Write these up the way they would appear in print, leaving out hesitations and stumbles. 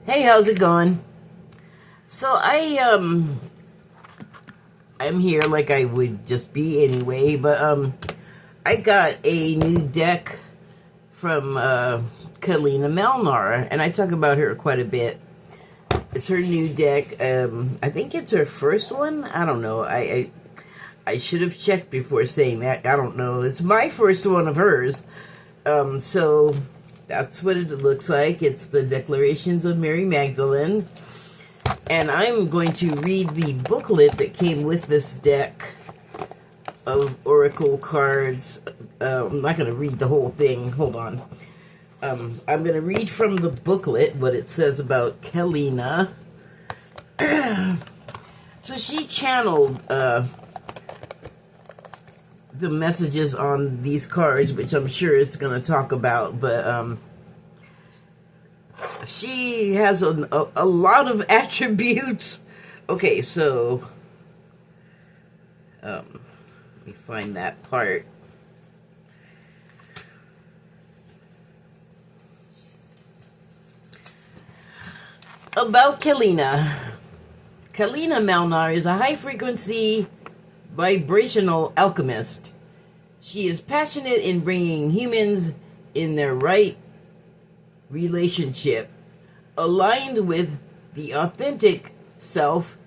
Hey, how's it going? So I'm here like I would just be anyway, but I got a new deck from Keleena Malnar, and I talk about her quite a bit. It's her new deck. I think it's her first one. I don't know. I should have checked before saying that. I don't know. It's my first one of hers. So that's what it looks like. It's the Declarations of Mary Magdalene. And I'm going to read the booklet that came with this deck of oracle cards. I'm not going to read the whole thing. Hold on. I'm going to read from the booklet what it says about Keleena. So she channeled the messages on these cards, which I'm sure it's going to talk about, but she has a lot of attributes. Okay, so let me find that part. About Keleena. Keleena Malnar is a high-frequency vibrational alchemist. She is passionate in bringing humans in their right relationship, aligned with the authentic self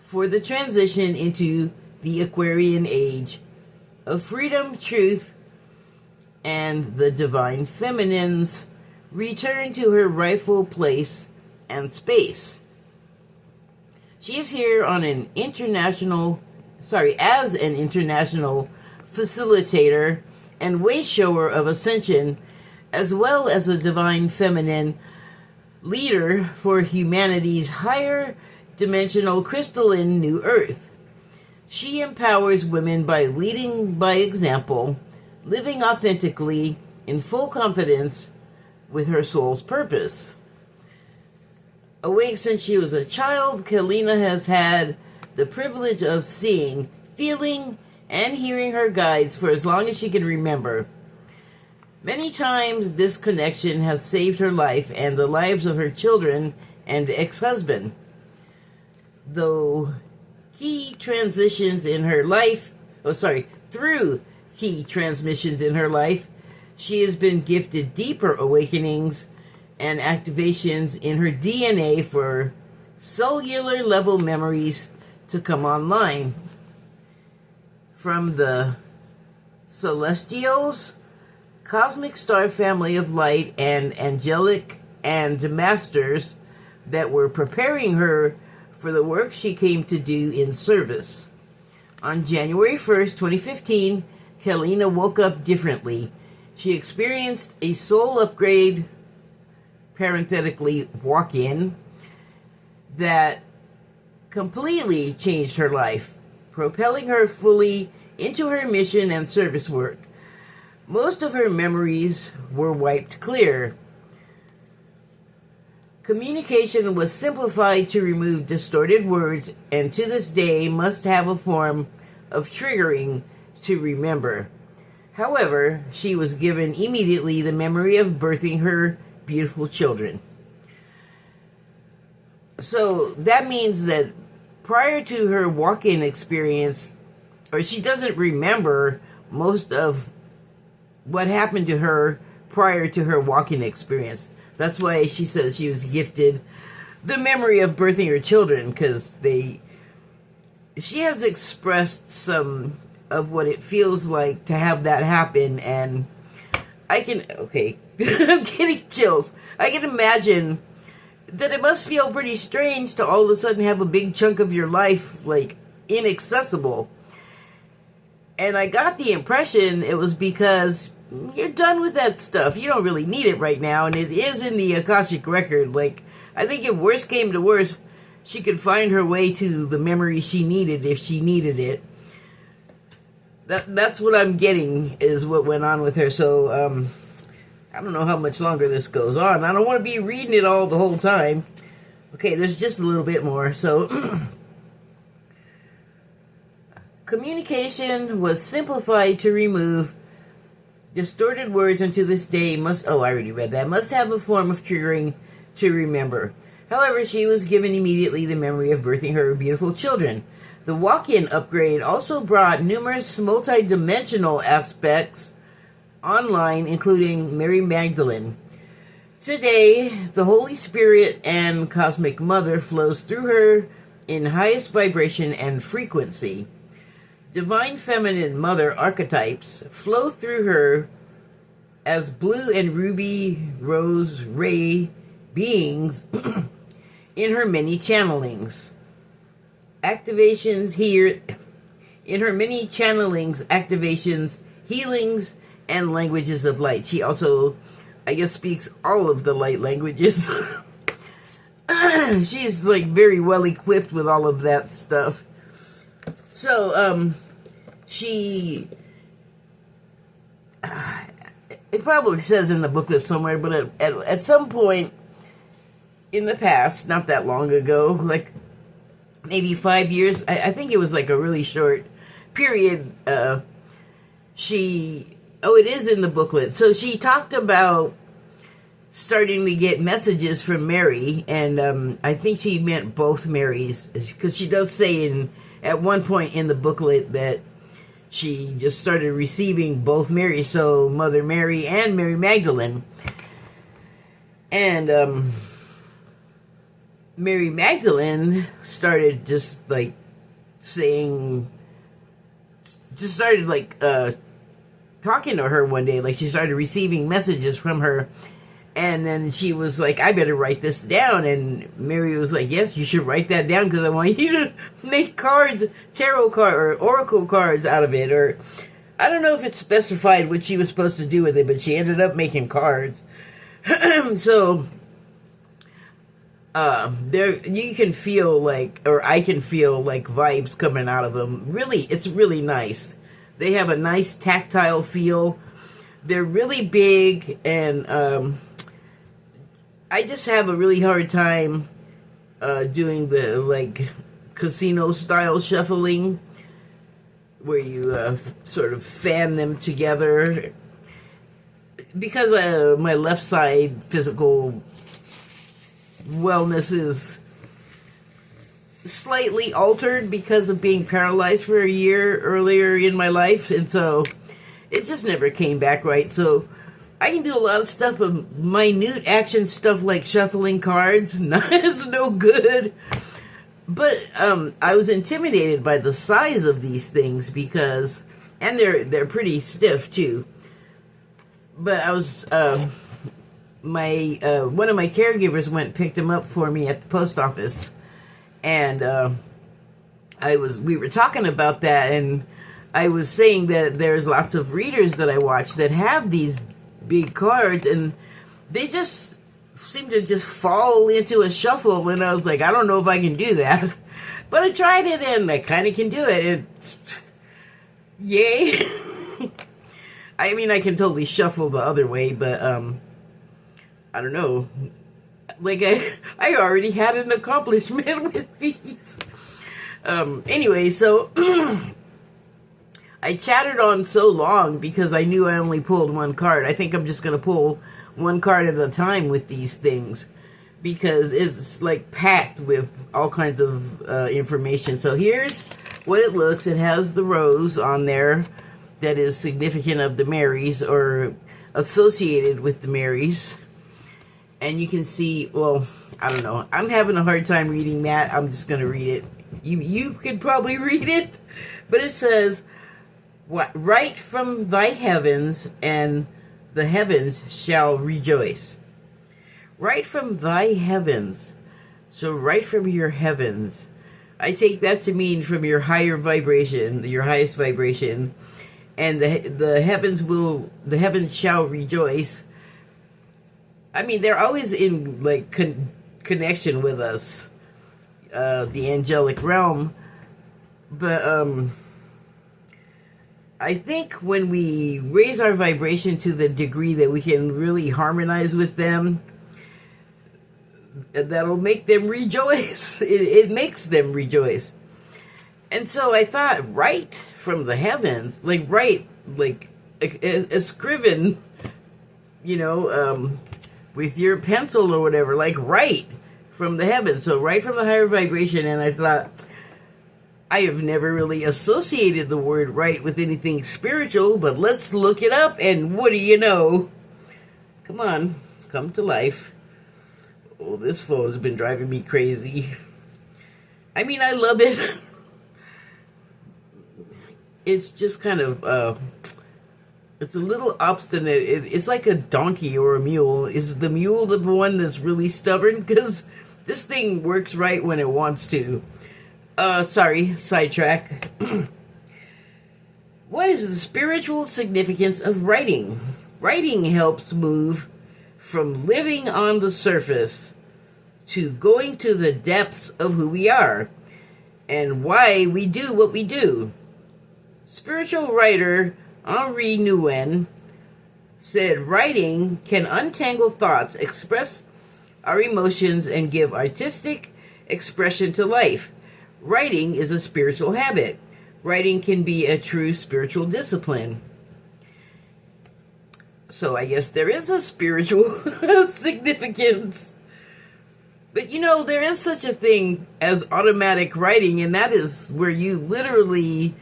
for the transition into the Aquarian age of freedom, truth, and the divine feminine's return to her rightful place and space. She is here on an as an international facilitator and way shower of ascension, as well as a divine feminine leader for humanity's higher dimensional crystalline new earth. She empowers women by leading by example, living authentically in full confidence with her soul's purpose. Awake since she was a child, Keleena has had the privilege of seeing, feeling, and hearing her guides for as long as she can remember. Many times this connection has saved her life and the lives of her children and ex-husband. Through key transmissions in her life, she has been gifted deeper awakenings and activations in her DNA for cellular level memories to come online. From the celestials, cosmic star family of light, and angelic and masters that were preparing her for the work she came to do in service. On January 1st, 2015, Keleena woke up differently. She experienced a soul upgrade, parenthetically walk-in, that completely changed her life, propelling her fully into her mission and service work. Most of her memories were wiped clear. Communication was simplified to remove distorted words, and to this day must have a form of triggering to remember. However, she was given immediately the memory of birthing her beautiful children. So that means that prior to her walk-in experience, or she doesn't remember most of what happened to her prior to her walk-in experience. That's why she says she was gifted the memory of birthing her children, because she has expressed some of what it feels like to have that happen, and I'm getting chills. I can imagine that it must feel pretty strange to all of a sudden have a big chunk of your life, like, inaccessible. And I got the impression it was because you're done with that stuff. You don't really need it right now, and it is in the Akashic Record. Like, I think if worse came to worse, she could find her way to the memory she needed if she needed it. That's what I'm getting, is what went on with her. So, I don't know how much longer this goes on. I don't want to be reading it all the whole time. Okay, there's just a little bit more. So, communication was simplified to remove distorted words, and to this day must have a form of triggering to remember. However, she was given immediately the memory of birthing her beautiful children. The walk-in upgrade also brought numerous multi-dimensional aspects online, including Mary Magdalene. Today, the Holy Spirit and Cosmic Mother flows through her in highest vibration and frequency. Divine Feminine Mother archetypes flow through her as blue and ruby rose ray beings in her many channelings. Activations here, in her many channelings, activations, healings, and languages of light. She also, I guess, speaks all of the light languages. She's like very well equipped with all of that stuff. So, she, it probably says in the booklet somewhere, but at some point in the past, not that long ago, like maybe 5 years, I think it was like a really short period, it is in the booklet. So she talked about starting to get messages from Mary, and I think she meant both Marys, because she does say at one point in the booklet that she just started receiving both Marys, so Mother Mary and Mary Magdalene. And Mary Magdalene started just like saying, just started like talking to her one day, like she started receiving messages from her. And then she was like, I better write this down. And Mary was like, yes, you should write that down, because I want you to make cards, tarot card or oracle cards out of it. Or I don't know if it specified what she was supposed to do with it, but she ended up making cards. So there you can feel like, or I can feel like vibes coming out of them. Really, it's really nice. They have a nice tactile feel. They're really big, and I just have a really hard time doing the like casino style shuffling, where you sort of fan them together, because my left side physical wellness is slightly altered because of being paralyzed for a year earlier in my life, and so it just never came back right. So I can do a lot of stuff, but minute action stuff like shuffling cards is no good. But I was intimidated by the size of these things, because, and they're pretty stiff too. But I was one of my caregivers went and picked them up for me at the post office, and we were talking about that, and I was saying that there's lots of readers that I watch that have these big cards, and they just seem to just fall into a shuffle, and I was like, I don't know if I can do that. But I tried it, and I kind of can do it. It's, yay. I mean, I can totally shuffle the other way, but I don't know. Like, I already had an accomplishment with these. Anyway, so I chattered on so long because I knew I only pulled one card. I think I'm just going to pull one card at a time with these things, because it's like packed with all kinds of information. So here's what it looks. It has the rose on there that is significant of the Marys, or associated with the Marys. And you can see, well, I don't know. I'm having a hard time reading that. I'm just going to read it. You could probably read it. But it says, "What right from thy heavens, and the heavens shall rejoice." Right from thy heavens. So right from your heavens. I take that to mean from your higher vibration, your highest vibration. And the heavens shall rejoice. I mean, they're always in like connection with us, the angelic realm. But I think when we raise our vibration to the degree that we can really harmonize with them, that'll make them rejoice. It makes them rejoice. And so I thought, right from the heavens, like right, like a scriven, with your pencil or whatever, like right from the heavens. So right from the higher vibration. And I thought, I have never really associated the word right with anything spiritual, but let's look it up, and what do you know? Come on, come to life. Oh, this phone's been driving me crazy. I mean, I love it. It's just kind of, it's a little obstinate. It's like a donkey or a mule. Is the mule the one that's really stubborn? Because this thing works right when it wants to. Sorry, sidetrack. What is the spiritual significance of writing? Writing helps move from living on the surface to going to the depths of who we are and why we do what we do. Spiritual writer Henri Nouwen said, writing can untangle thoughts, express our emotions, and give artistic expression to life. Writing is a spiritual habit. Writing can be a true spiritual discipline. So I guess there is a spiritual significance. But you know, there is such a thing as automatic writing, and that is where you literally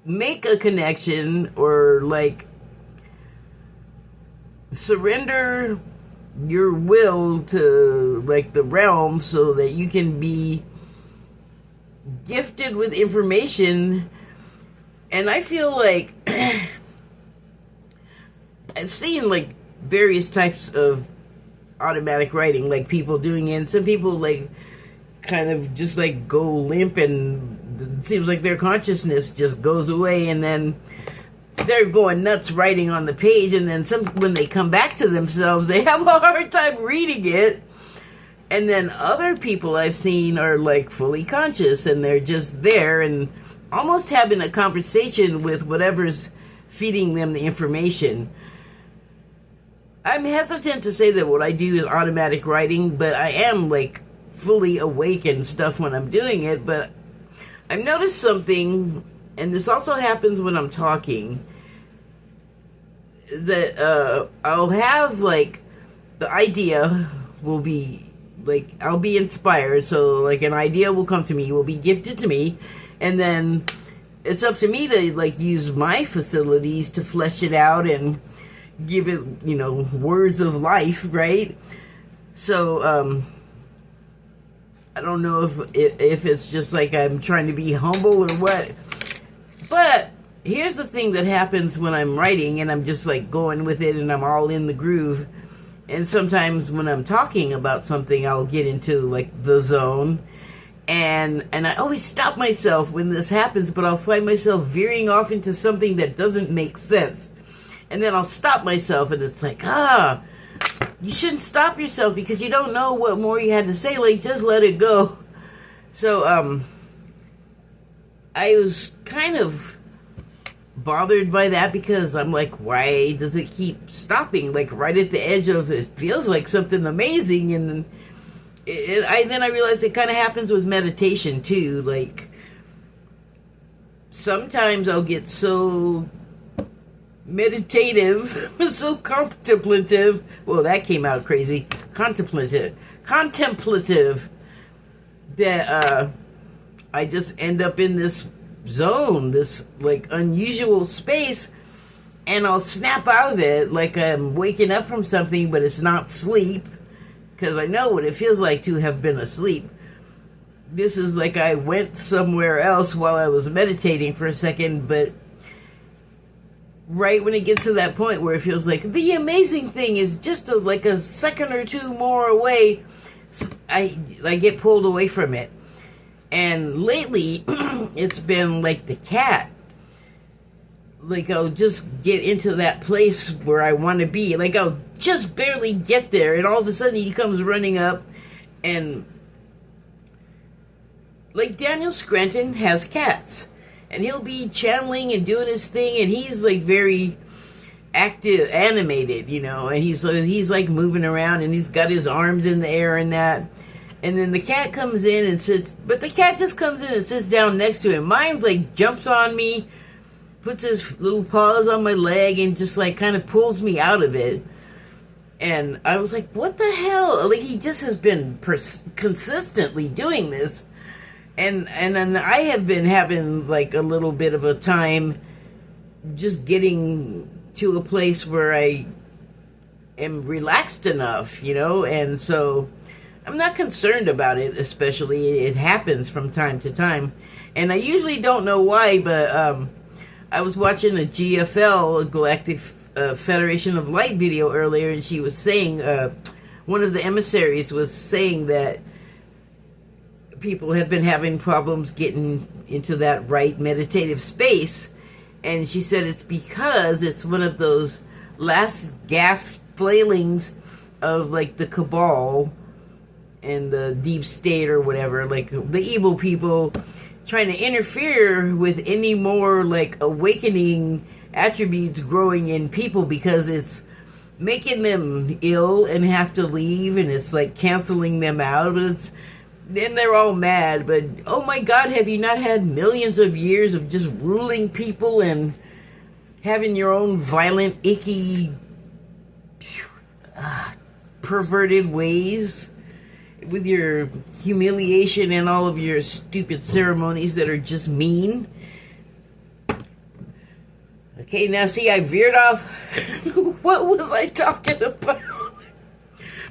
make a connection or like surrender your will to like the realm so that you can be gifted with information. And I feel like I've seen like various types of automatic writing, like people doing it, and some people like kind of just like go limp, and it seems like their consciousness just goes away, and then they're going nuts writing on the page, and then when they come back to themselves, they have a hard time reading it. And then other people I've seen are like fully conscious, and they're just there and almost having a conversation with whatever's feeding them the information. I'm hesitant to say that what I do is automatic writing, but I am like fully awake and stuff when I'm doing it. But I've noticed something, and this also happens when I'm talking, that I'll have like the idea will be like, I'll be inspired, so like an idea will come to me, will be gifted to me, and then it's up to me to like use my facilities to flesh it out and give it, you know, words of life, right? So I don't know if it's just like I'm trying to be humble or what, but here's the thing that happens when I'm writing and I'm just like going with it and I'm all in the groove. And sometimes when I'm talking about something, I'll get into like the zone, and I always stop myself when this happens, but I'll find myself veering off into something that doesn't make sense. And then I'll stop myself, and it's like, you shouldn't stop yourself because you don't know what more you had to say. Like, just let it go. So, I was kind of bothered by that because I'm like, why does it keep stopping? Like, right at the edge of it feels like something amazing. And then I realized it kind of happens with meditation, too. Like, sometimes I'll get so meditative, so contemplative. Well, that came out crazy. Contemplative that I just end up in this zone, this like unusual space, and I'll snap out of it like I'm waking up from something, but it's not sleep, because I know what it feels like to have been asleep. This is like I went somewhere else while I was meditating for a second, but right when it gets to that point where it feels like the amazing thing is just like a second or two more away, I get pulled away from it. And lately, it's been like the cat. Like, I'll just get into that place where I want to be. Like, I'll just barely get there, and all of a sudden he comes running up, and like Daniel Scranton has cats, and he'll be channeling and doing his thing, and he's like very active, animated, you know, and he's like moving around, and he's got his arms in the air and that. And then the cat comes in and sits, but the cat just comes in and sits down next to him. Mine like jumps on me, puts his little paws on my leg, and just like kind of pulls me out of it. And I was like, what the hell? Like, he just has been consistently doing this. And then I have been having, like, a little bit of a time just getting to a place where I am relaxed enough, you know? And so I'm not concerned about it, especially. It happens from time to time. And I usually don't know why, but I was watching a GFL, a Galactic Federation of Light video earlier, and she was saying, one of the emissaries was saying that people have been having problems getting into that right meditative space. And she said it's because it's one of those last gasp flailings of, like, the cabal and the deep state or whatever, like the evil people trying to interfere with any more, like, awakening attributes growing in people, because it's making them ill and have to leave, and it's like canceling them out. But it's then they're all mad. But oh my God, have you not had millions of years of just ruling people and having your own violent, icky, perverted ways with your humiliation and all of your stupid ceremonies that are just mean? Okay, now see, I veered off. What was I talking about?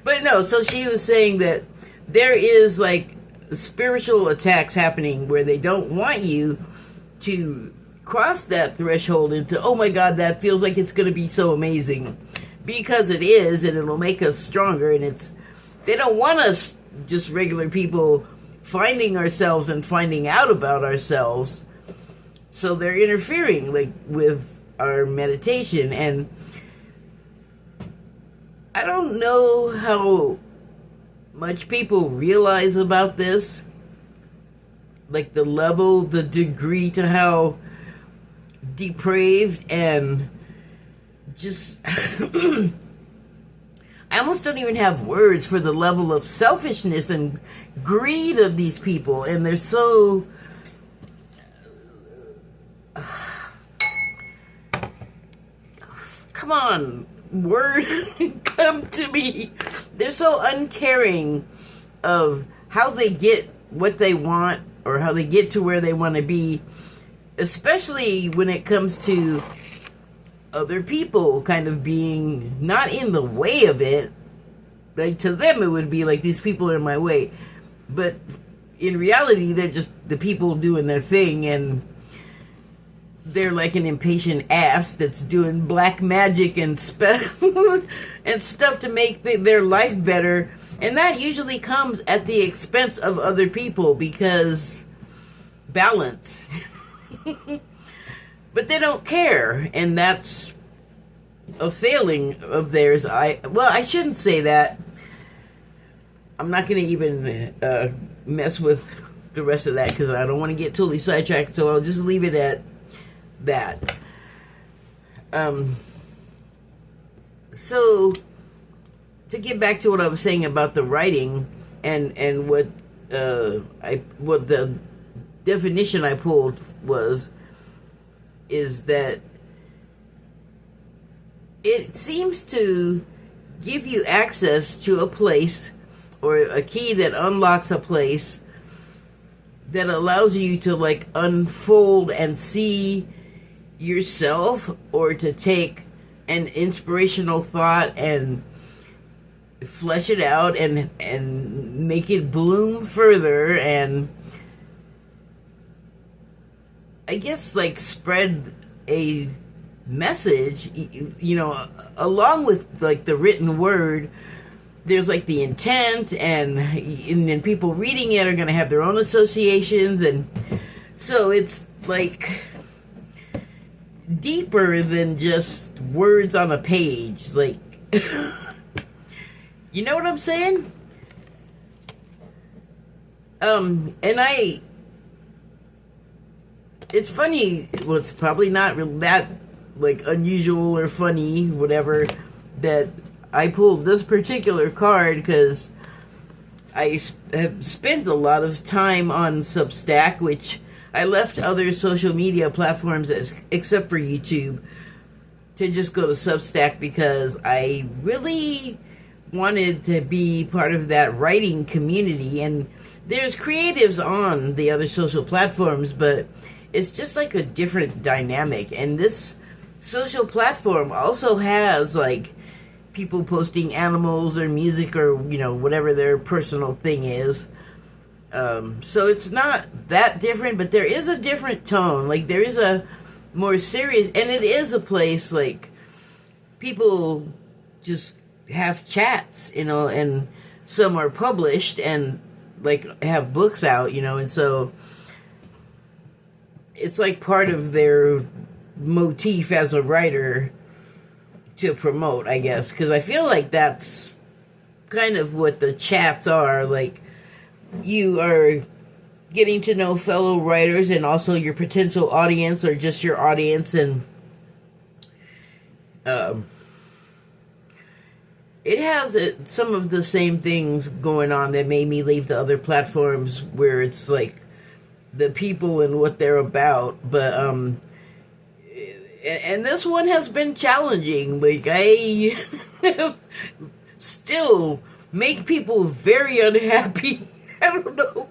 But no, so she was saying that there is, like, spiritual attacks happening where they don't want you to cross that threshold into, oh my God, that feels like it's going to be so amazing. Because it is, and it'll make us stronger, and they don't want us, just regular people, finding ourselves and finding out about ourselves. So they're interfering, like, with our meditation. And I don't know how much people realize about this, like the level, the degree to how depraved and just I almost don't even have words for the level of selfishness and greed of these people. And they're so come on, word, come to me. They're so uncaring of how they get what they want, or how they get to where they want to be, especially when it comes to other people kind of being not in the way of it. Like, to them it would be like, these people are in my way, but in reality they're just the people doing their thing, and they're like an impatient ass that's doing black magic and and stuff to make their life better. And that usually comes at the expense of other people, because balance. But they don't care, and that's a failing of theirs. I shouldn't say that. I'm not going to even mess with the rest of that, because I don't want to get totally sidetracked, so I'll just leave it at that. So to get back to what I was saying about the writing, and what the definition I pulled is that it seems to give you access to a place, or a key that unlocks a place that allows you to, like, unfold and see yourself, or to take an inspirational thought and flesh it out and make it bloom further, and I guess, like, spread a message, you know, along with, like, the written word. There's, like, the intent, and then people reading it are going to have their own associations, and so it's, like, deeper than just words on a page, like, you know what I'm saying? And it's funny, well, it's probably not that, like, unusual or funny, whatever, that I pulled this particular card, because I have spent a lot of time on Substack, which I left other social media platforms except for YouTube. to just go to Substack because I really wanted to be part of that writing community. And there's creatives on the other social platforms, but it's just like a different dynamic. And this social platform also has like people posting animals or music or, you know, whatever their personal thing is. So it's not that different, but there is a different tone. Like there is a more serious, and it is a place like people just have chats, you know, and some are published and like have books out, you know, and so it's like part of their motif as a writer to promote, I guess, because I feel like that's kind of what the chats are. Like you are getting to know fellow writers and also your potential audience or just your audience, and it has some of the same things going on that made me leave the other platforms where it's like the people and what they're about. But and this one has been challenging. Like I still make people very unhappy. I don't know.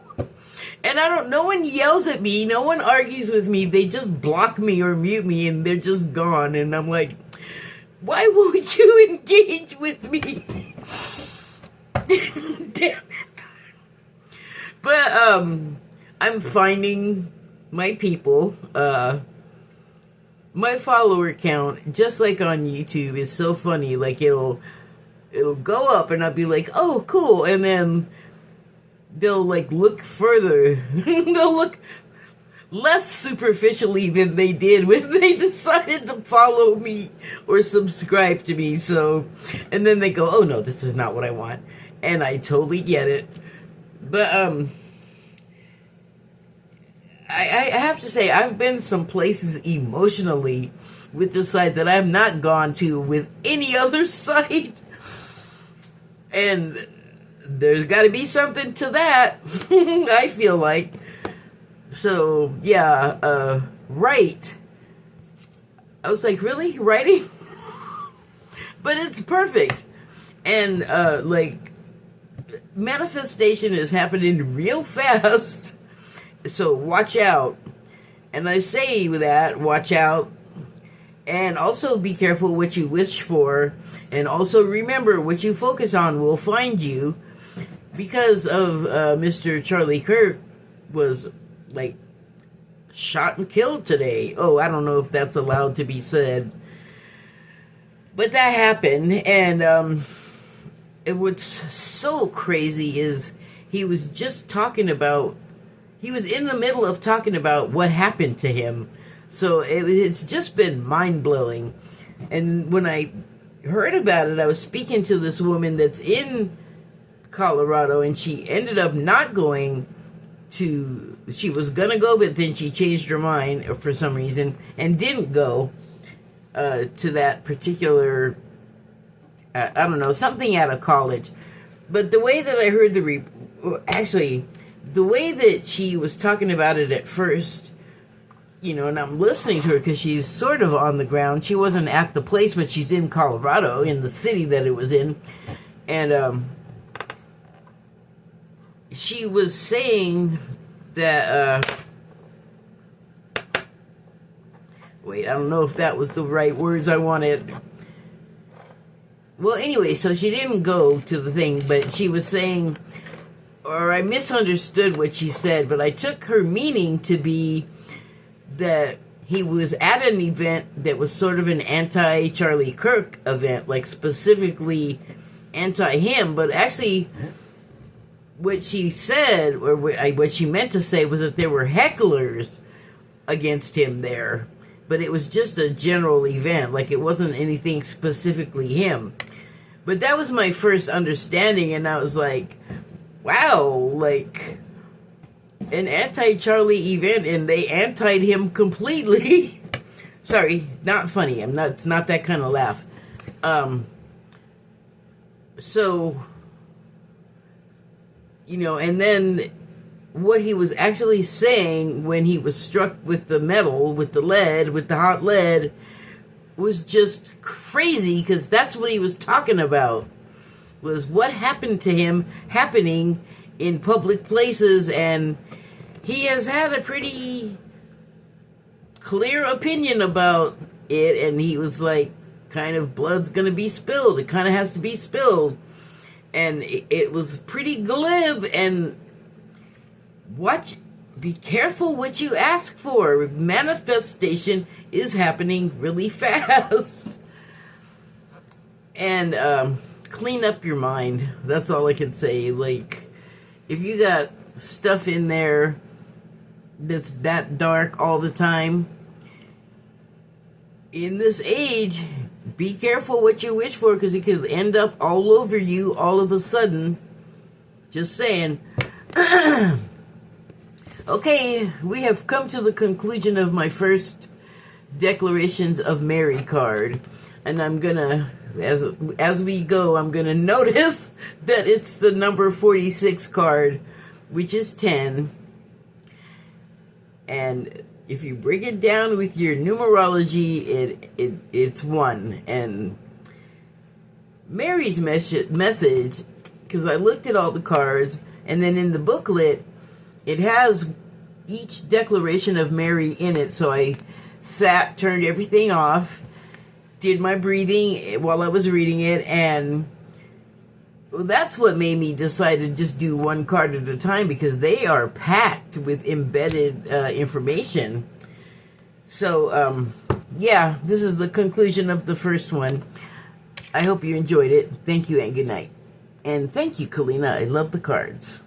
And I don't, no one yells at me, no one argues with me, they just block me or mute me and they're just gone. And I'm like, why won't you engage with me? Damn it. But I'm finding my people. My follower count, just like on YouTube, is so funny. Like it'll go up and I'll be like, oh cool, and then they'll like look further. They'll look less superficially than they did when they decided to follow me or subscribe to me. So, and then they go, oh no, this is not what I want. And I totally get it. But I have to say, I've been some places emotionally with this site that I've not gone to with any other site. And there's got to be something to that, I feel like. So, yeah, write. I was like, really? Writing? But it's perfect. And, like, manifestation is happening real fast. So watch out. And I say that, watch out. And also be careful what you wish for. And also remember, what you focus on will find you. Because of Mr. Charlie Kirk was, like, shot and killed today. Oh, I don't know if that's allowed to be said. But that happened. And what's so crazy is he was just talking about, he was in the middle of talking about what happened to him. So it's just been mind-blowing. And when I heard about it, I was speaking to this woman that's in Colorado, and she ended up not going to, she was going to go, but then she changed her mind for some reason and didn't go to that particular, I don't know, something out of college. But the way that I heard actually, the way that she was talking about it at first, you know, and I'm listening to her because she's sort of on the ground. She wasn't at the place, but she's in Colorado, in the city that it was in. And she was saying that, wait, I don't know if that was the right words I wanted. Well, anyway, so she didn't go to the thing, but she was saying, or I misunderstood what she said, but I took her meaning to be that he was at an event that was sort of an anti-Charlie Kirk event, like specifically anti-him, but actually what she said, or what she meant to say, was that there were hecklers against him there, but it was just a general event, like it wasn't anything specifically him. But that was my first understanding, and I was like, wow, like an anti-Charlie event, and they anti'd him completely. Sorry, not funny. It's not that kind of laugh. So, you know, and then what he was actually saying when he was struck with the metal, with the lead, with the hot lead, was just crazy, because that's what he was talking about, was what happened to him happening in public places, and he has had a pretty clear opinion about it, and he was like, kind of, blood's gonna be spilled, it kind of has to be spilled, and it was pretty glib, and be careful what you ask for. Manifestation is happening really fast. And clean up your mind. That's all I can say. Like, if you got stuff in there that's that dark all the time, in this age, be careful what you wish for, because it could end up all over you all of a sudden. Just saying. Okay, we have come to the conclusion of my first Declarations of Mary card, and I'm gonna, as we go, I'm gonna notice that it's the number 46 card, which is 10, and if you break it down with your numerology, it's 1, and Mary's message, because I looked at all the cards, and then in the booklet, it has each Declaration of Mary in it, so I sat, turned everything off, did my breathing while I was reading it, and that's what made me decide to just do one card at a time, because they are packed with embedded information. So, yeah, this is the conclusion of the first one. I hope you enjoyed it. Thank you and good night. And thank you, Keleena. I love the cards.